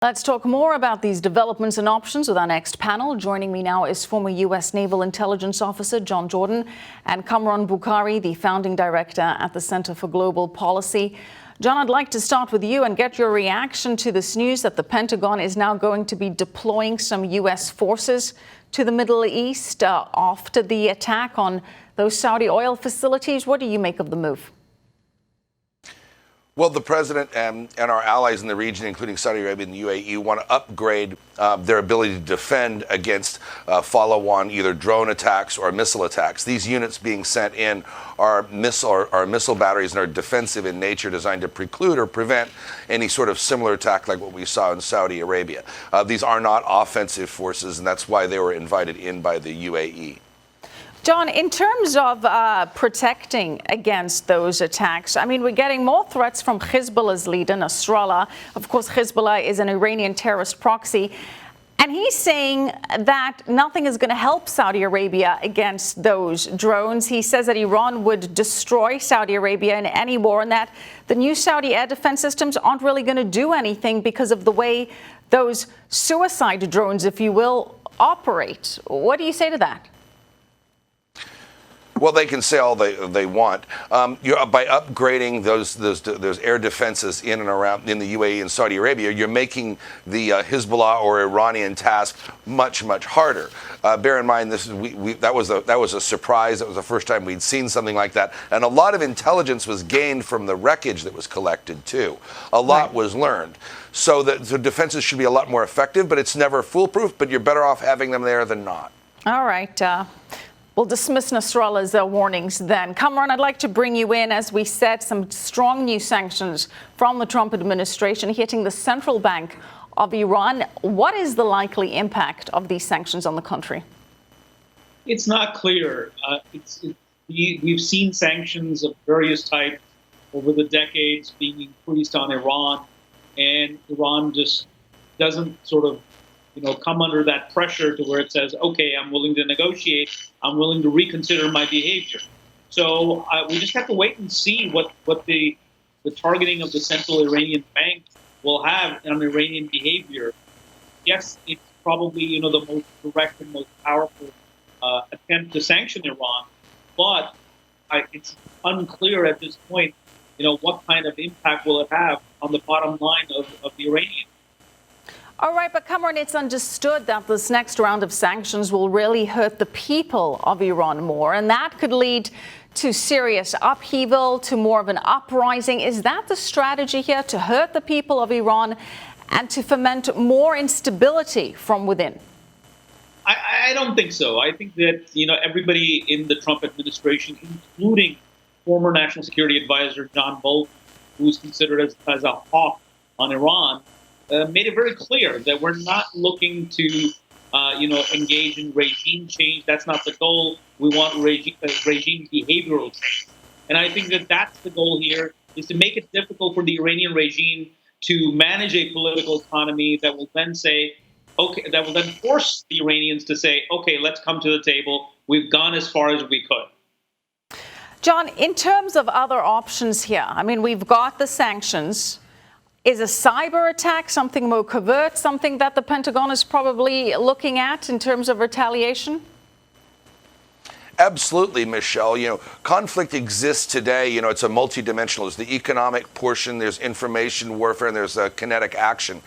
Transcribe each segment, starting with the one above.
Let's talk more about these developments and options with our next panel. Joining me now is former U.S. Naval Intelligence Officer John Jordan and Kamran Bokhari, the founding director at the Center for Global Policy. John, I'd like to start with you and get your reaction to this news that the Pentagon is now going to be deploying some U.S. forces to the Middle East after the attack on those Saudi oil facilities. What do you make of the move? Well, the president and our allies in the region, including Saudi Arabia and the UAE, want to upgrade their ability to defend against follow-on either drone attacks or missile attacks. These units being sent in are missile batteries and are defensive in nature, designed to preclude or prevent any sort of similar attack like what we saw in Saudi Arabia. These are not offensive forces, and that's why they were invited in by the UAE. John, in terms of protecting against those attacks, I mean, we're getting more threats from Hezbollah's leader, Nasrallah. Of course, Hezbollah is an Iranian terrorist proxy. And he's saying that nothing is going to help Saudi Arabia against those drones. He says that Iran would destroy Saudi Arabia in any war and that the new Saudi air defense systems aren't really going to do anything because of the way those suicide drones, if you will, operate. What do you say to that? Well, they can say all they want. By upgrading those air defenses in and around in the UAE and Saudi Arabia, you're making the Hezbollah or Iranian task much harder. Bear in mind, that was a surprise. That was the first time we'd seen something like that, and a lot of intelligence was gained from the wreckage that was collected too. A lot was learned, so that the defenses should be a lot more effective. But it's never foolproof. But you're better off having them there than not. All right. We'll dismiss Nasrallah's warnings then. Kamran, I'd like to bring you in. As we said, some strong new sanctions from the Trump administration hitting the central bank of Iran. What is the likely impact of these sanctions on the country? It's not clear. We've seen sanctions of various types over the decades being increased on Iran, and Iran just doesn't sort of come under that pressure to where it says, okay, I'm willing to negotiate. I'm willing to reconsider my behavior. So we just have to wait and see what the targeting of the central Iranian bank will have on Iranian behavior. Yes, it's probably, the most direct and most powerful attempt to sanction Iran, but it's unclear at this point, what kind of impact will it have on the bottom line of the Iranians. All right, but Kamran, it's understood that this next round of sanctions will really hurt the people of Iran more, and that could lead to serious upheaval, to more of an uprising. Is that the strategy here, to hurt the people of Iran and to foment more instability from within? I don't think so. I think that, everybody in the Trump administration, including former National Security Advisor John Bolton, who's considered as a hawk on Iran, made it very clear that we're not looking to, engage in regime change. That's not the goal. We want regime behavioral change. And I think that that's the goal here, is to make it difficult for the Iranian regime to manage a political economy that will then say, okay, that will then force the Iranians to say, okay, let's come to the table. We've gone as far as we could. John, in terms of other options here, I mean, we've got the sanctions. Is a cyber attack something more covert, something that the Pentagon is probably looking at in terms of retaliation? Absolutely, Michelle. Conflict exists today. It's a multidimensional. There's the economic portion, there's information warfare, and there's kinetic action.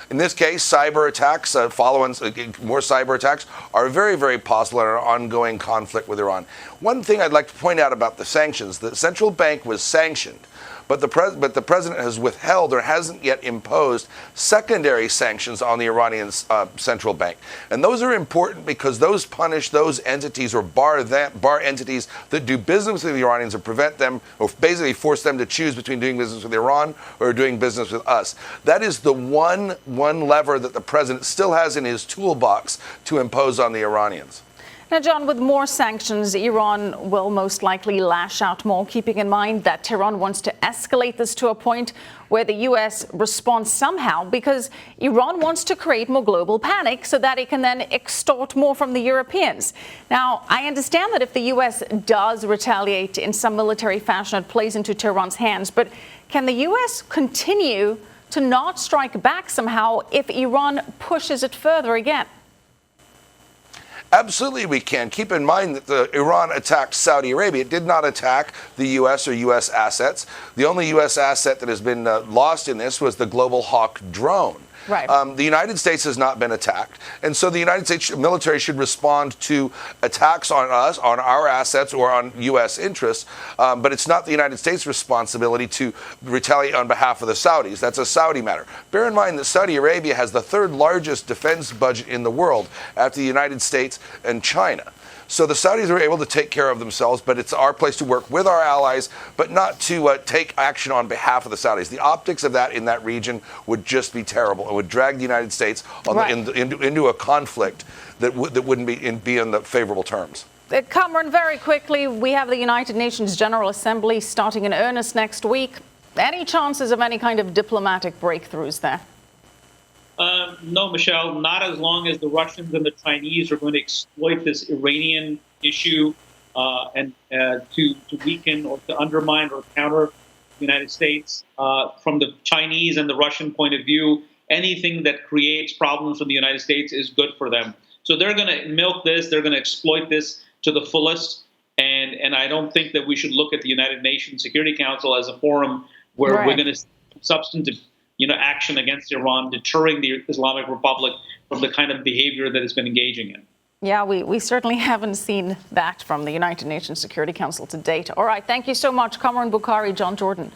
In this case, cyber attacks, more cyber attacks are very possible in our ongoing conflict with Iran. One thing I'd like to point out about the sanctions: the central bank was sanctioned, but the president has withheld or hasn't yet imposed secondary sanctions on the Iranian central bank. And those are important because those punish those entities or bar entities that do business with the Iranians or prevent them or basically force them to choose between doing business with Iran or doing business with us. That is the one lever that the president still has in his toolbox to impose on the Iranians. Now, John, with more sanctions, Iran will most likely lash out more, keeping in mind that Tehran wants to escalate this to a point where the U.S. responds somehow, because Iran wants to create more global panic so that it can then extort more from the Europeans. Now, I understand that if the U.S. does retaliate in some military fashion, it plays into Tehran's hands. But can the U.S. continue to not strike back somehow if Iran pushes it further again? Absolutely, we can. Keep in mind that Iran attacked Saudi Arabia. It did not attack the U.S. or U.S. assets. The only U.S. asset that has been lost in this was the Global Hawk drone. Right. The United States has not been attacked. And so the United States military should respond to attacks on us, on our assets, or on U.S. interests. But it's not the United States' responsibility to retaliate on behalf of the Saudis. That's a Saudi matter. Bear in mind that Saudi Arabia has the third largest defense budget in the world after the United States and China. So the Saudis are able to take care of themselves, but it's our place to work with our allies, but not to take action on behalf of the Saudis. The optics of that in that region would just be terrible. It would drag the United States into a conflict that wouldn't be in the favorable terms. Kamran, very quickly, we have the United Nations General Assembly starting in earnest next week. Any chances of any kind of diplomatic breakthroughs there? No, Michelle, not as long as the Russians and the Chinese are going to exploit this Iranian issue and to weaken or to undermine or counter the United States. From the Chinese and the Russian point of view, anything that creates problems for the United States is good for them. So they're going to milk this. They're going to exploit this to the fullest. And I don't think that we should look at the United Nations Security Council as a forum where we're going to substantive action against Iran, deterring the Islamic Republic from the kind of behavior that it's been engaging in. Yeah, we certainly haven't seen that from the United Nations Security Council to date. All right, thank you so much, Kamran Bokhari John Jordan.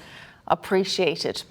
Appreciate it.